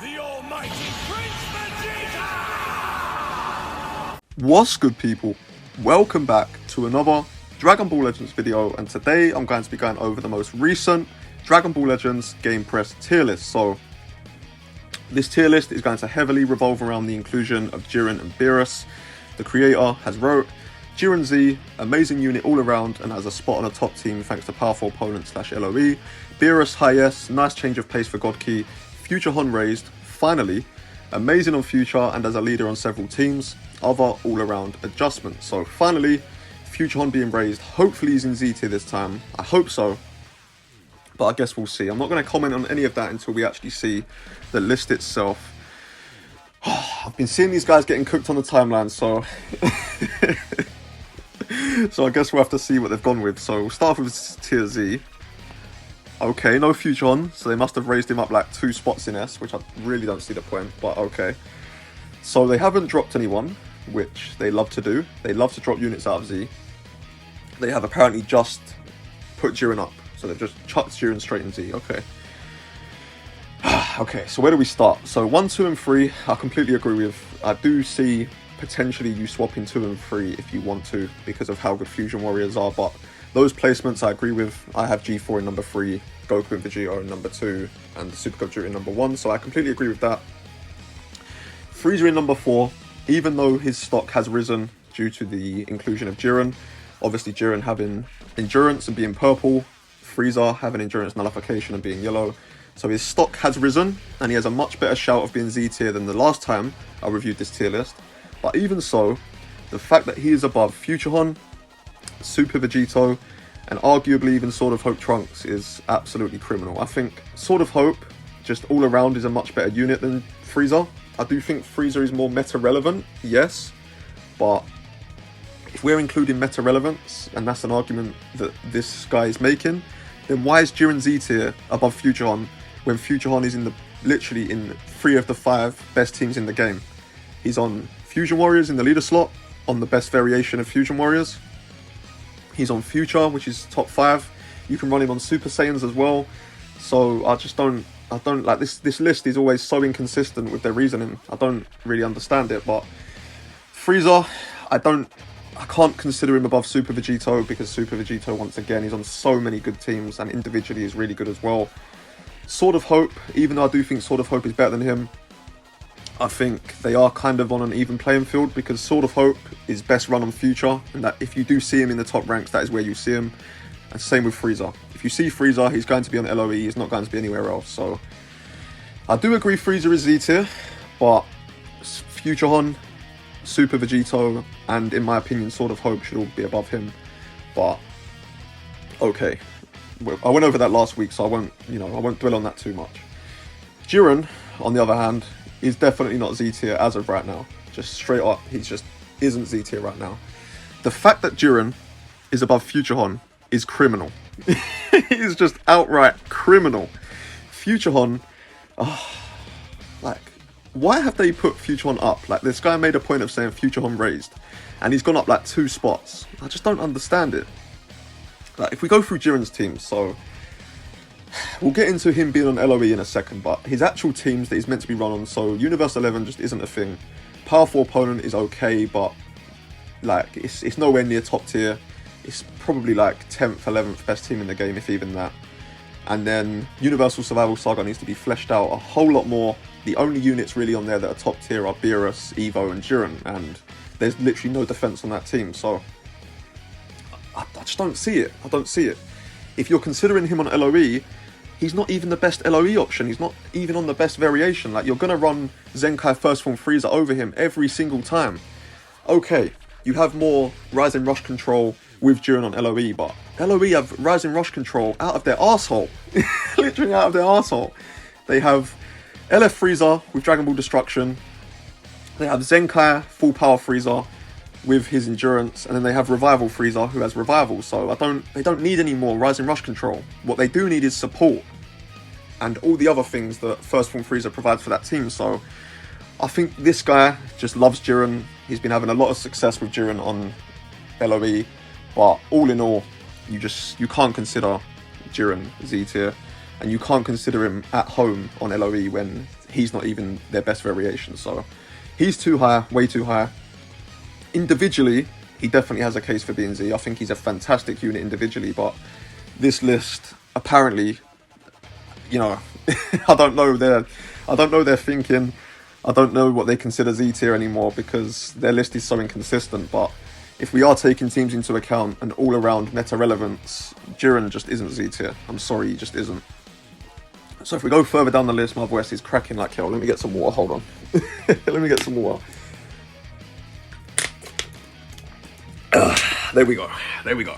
The almighty Prince Vegeta! What's good, people? Welcome back to another Dragon Ball Legends video, and today I'm going to be going over the most recent Dragon Ball Legends GAMEPRESS tier list. So this tier list is going to heavily revolve around the inclusion of Jiren and Beerus. The creator has wrote, Jiren Z, amazing unit all around and has a spot on a top team thanks to powerful opponent / LOE. Beerus, high S, nice change of pace for God Key. Future Hon raised, finally. Amazing on Future and as a leader on several teams. Other all-around adjustments. So finally, Future Hon being raised. Hopefully he's in Z tier this time. I hope so. But I guess we'll see. I'm not going to comment on any of that until we actually see the list itself. I've been seeing these guys getting cooked on the timeline, so... so I guess we'll have to see what they've gone with. So we'll start with tier Z. Okay, no Future Hon, so they must have raised him up like 2 spots in S, which I really don't see the point, but okay. So they haven't dropped anyone, which they love to do. They love to drop units out of Z. They have apparently just put Jiren up, so they've just chucked Jiren straight in Z, okay. Okay, so where do we start? So 1, 2, and 3, I completely agree with. I do see potentially you swapping 2 and 3 if you want to, because of how good Fusion Warriors are, but those placements I agree with. I have G4 in number 3, Goku and Vegeta in number 2, and Super Gogeta in number 1, so I completely agree with that. Frieza in number 4, even though his stock has risen due to the inclusion of Jiren. Obviously Jiren having endurance and being purple, Frieza having endurance nullification and being yellow. So his stock has risen, and he has a much better shout of being Z tier than the last time I reviewed this tier list. But even so, the fact that he is above Future Hon, Super Vegito, and arguably even Sword of Hope Trunks is absolutely criminal. I think Sword of Hope, just all around, is a much better unit than Frieza. I do think Frieza is more meta relevant, yes, but if we're including meta relevance, and that's an argument that this guy is making, then why is Jiren Z tier above Future Hon when Future Hon is literally in 3 of the 5 best teams in the game? He's on Fusion Warriors in the leader slot, on the best variation of Fusion Warriors. He's on Future, which is top 5. You can run him on Super Saiyans as well. So I don't like this list is always so inconsistent with their reasoning. I don't really understand it, but Frieza, I can't consider him above Super Vegito, because Super Vegito, once again, is on so many good teams and individually is really good as well. Sword of Hope, even though I do think Sword of Hope is better than him, I think they are kind of on an even playing field, because Sword of Hope is best run on Future, and that if you do see him in the top ranks, that is where you see him. And same with Frieza. If you see Frieza, he's going to be on LOE, he's not going to be anywhere else. So I do agree Frieza is Z tier, but Future Hon, Super Vegito, and in my opinion Sword of Hope should all be above him. But okay, I went over that last week, so I won't dwell on that too much. Jiren, on the other hand, is definitely not Z tier as of right now. Just straight up, he just isn't Z tier right now. The fact that Jiren is above Future Hon is criminal. He's just outright criminal. Future Hon, like, why have they put Future Hon up? Like, this guy made a point of saying Future Hon raised, and he's gone up like 2 spots. I just don't understand it. Like, if we go through Jiren's team, so we'll get into him being on LOE in a second, but his actual teams that he's meant to be run on, so Universe 11 just isn't a thing. Powerful Opponent is okay, but like it's nowhere near top tier. It's probably like 10th, 11th best team in the game, if even that. And then Universal Survival Saga needs to be fleshed out a whole lot more. The only units really on there that are top tier are Beerus, Evo, and Jiren, and there's literally no defense on that team, so I just don't see it. I don't see it. If you're considering him on LOE, he's not even the best LOE option. He's not even on the best variation. Like, you're going to run Zenkai First Form Frieza over him every single time. Okay, you have more Rising Rush Control with Jiren on LOE, but LOE have Rising Rush Control out of their arsehole. Literally out of their arsehole. They have LF Frieza with Dragon Ball Destruction. They have Zenkai Full Power Frieza with his endurance, and then they have Revival Frieza who has Revival. So they don't need any more Rising Rush Control. What they do need is support and all the other things that First Form Frieza provides for that team. So I think this guy just loves Jiren. He's been having a lot of success with Jiren on LOE, but all in all, you can't consider Jiren Z tier, and you can't consider him at home on LOE when he's not even their best variation. So he's too high, way too high. Individually, he definitely has a case for being Z. I think he's a fantastic unit individually, but this list, apparently, you know, I don't know their thinking. I don't know what they consider Z tier anymore because their list is so inconsistent. But if we are taking teams into account and all around meta relevance, Jiren just isn't Z tier. I'm sorry, he just isn't. So if we go further down the list, my voice is cracking like hell. Let me get some water, hold on. Let me get some water. There we go, there we go.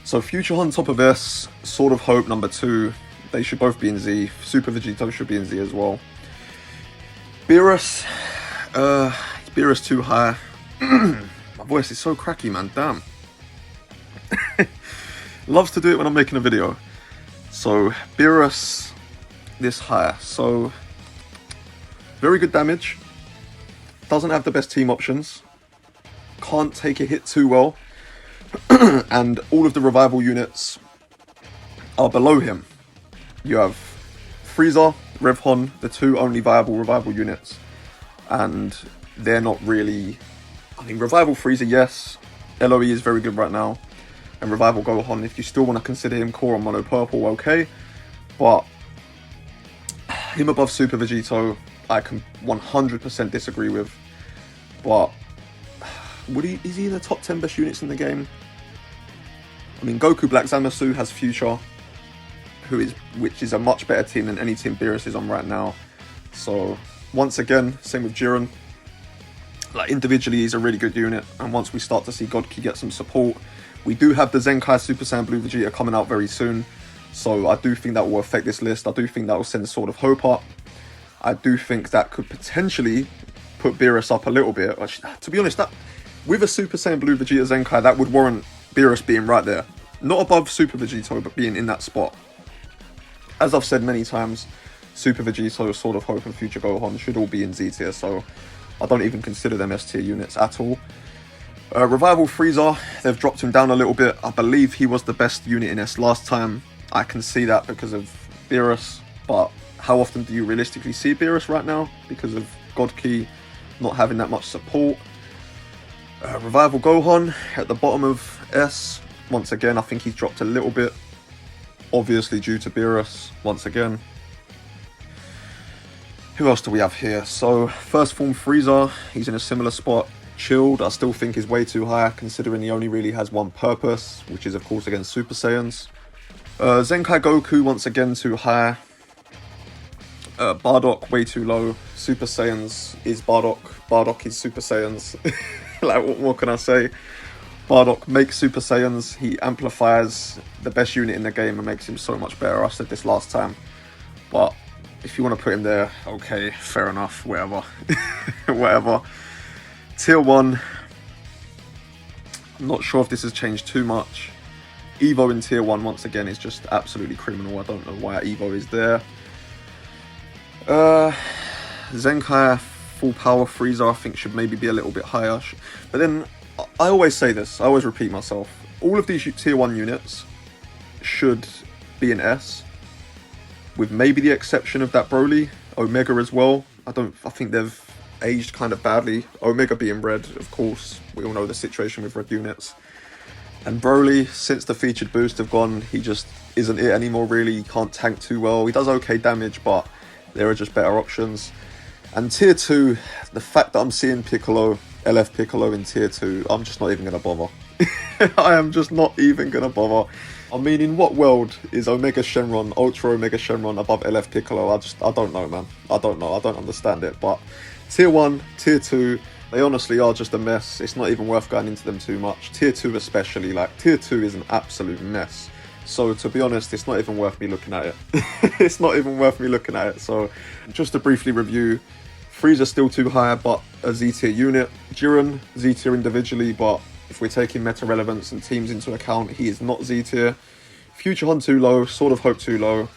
So Future on top of S, Sword of Hope number 2, they should both be in Z. Super Vegito should be in Z as well. Beerus, Beerus too high. My voice is so cracky, man, damn. Loves to do it when I'm making a video. So Beerus this high, so very good damage, doesn't have the best team options, can't take a hit too well, and all of the revival units are below him. You have Frieza, Revhon, the 2 only viable revival units, and they're not really, I mean, revival Frieza, yes, LOE is very good right now, and revival Gohan, if you still want to consider him core on mono purple, okay, but him above Super Vegito, I can 100% disagree with. But is he in the top 10 best units in the game? I mean, Goku Black Zamasu has Future, which is a much better team than any team Beerus is on right now. So once again, same with Jiren. Like individually, he's a really good unit, and once we start to see Godki get some support, we do have the Zenkai Super Saiyan Blue Vegeta coming out very soon. So I do think that will affect this list. I do think that will send Sword of Hope up. I do think that could potentially put Beerus up a little bit. To be honest, that with a Super Saiyan Blue Vegeta Zenkai, that would warrant Beerus being right there. Not above Super Vegito, but being in that spot. As I've said many times, Super Vegito, Sword of Hope, and Future Gohan should all be in Z tier, so I don't even consider them S tier units at all. Revival Frieza, they've dropped him down a little bit. I believe he was the best unit in S last time. I can see that because of Beerus, but how often do you realistically see Beerus right now? Because of Godki not having that much support. Revival Gohan at the bottom of S. Once again, I think he's dropped a little bit. Obviously due to Beerus, once again. Who else do we have here? So, First Form Frieza, he's in a similar spot. Chilled, I still think is way too high, considering he only really has one purpose, which is of course against Super Saiyans. Zenkai Goku, once again, too high. Bardock, way too low. Super Saiyans is Bardock. Bardock is Super Saiyans. Like, what more can I say? Bardock makes Super Saiyans. He amplifies the best unit in the game and makes him so much better. I said this last time. But if you want to put him there, okay, fair enough, whatever. Whatever. Tier 1. I'm not sure if this has changed too much. Evo in Tier 1, once again, is just absolutely criminal. I don't know why Evo is there. Zenkai Full Power Frieza, I think, should maybe be a little bit higher. But then, I always say this, I always repeat myself. All of these Tier 1 units should be an S, with maybe the exception of that Broly. Omega as well. I think they've aged kind of badly. Omega being red, of course. We all know the situation with red units. And Broly, since the featured boost have gone, he just isn't it anymore, really. He can't tank too well. He does okay damage, but there are just better options. And Tier 2, the fact that I'm seeing Piccolo, LF Piccolo in Tier 2, I'm just not even going to bother. I am just not even going to bother. I mean, in what world is Omega Shenron, Ultra Omega Shenron above LF Piccolo? I don't know, man. I don't know. I don't understand it. But Tier 1, Tier 2, they honestly are just a mess. It's not even worth going into them too much. Tier 2 especially, like, Tier 2 is an absolute mess. So, to be honest, it's not even worth me looking at it. It's not even worth me looking at it. So, just to briefly review, Frieza's still too high, but a Z tier unit. Jiren, Z tier individually, but if we're taking meta relevance and teams into account, he is not Z tier. Future Hun too low, Sword of Hope too low.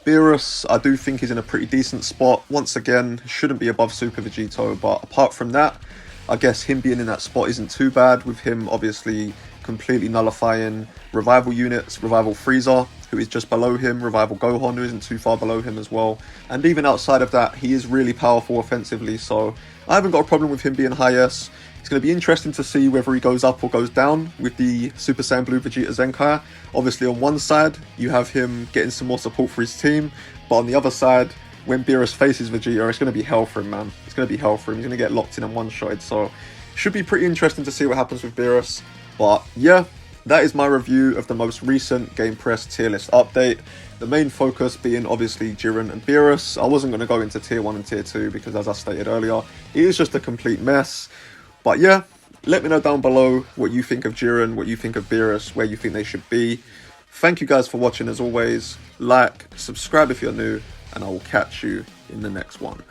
Beerus, I do think he's in a pretty decent spot. Once again, shouldn't be above Super Vegito, but apart from that, I guess him being in that spot isn't too bad, with him obviously completely nullifying revival units, revival Frieza, who is just below him, revival Gohan, who isn't too far below him as well. And even outside of that, he is really powerful offensively, so I haven't got a problem with him being high S. It's going to be interesting to see whether he goes up or goes down with the Super Saiyan Blue Vegeta Zenkai. Obviously on one side, you have him getting some more support for his team, but on the other side, when Beerus faces Vegeta, it's going to be hell for him, man. It's going to be hell for him. He's going to get locked in and one-shotted, so should be pretty interesting to see what happens with Beerus. But yeah, that is my review of the most recent GamePress tier list update. The main focus being obviously Jiren and Beerus. I wasn't going to go into tier 1 and tier 2 because, as I stated earlier, it is just a complete mess. But yeah, let me know down below what you think of Jiren, what you think of Beerus, where you think they should be. Thank you guys for watching as always. Like, subscribe if you're new, and I will catch you in the next one.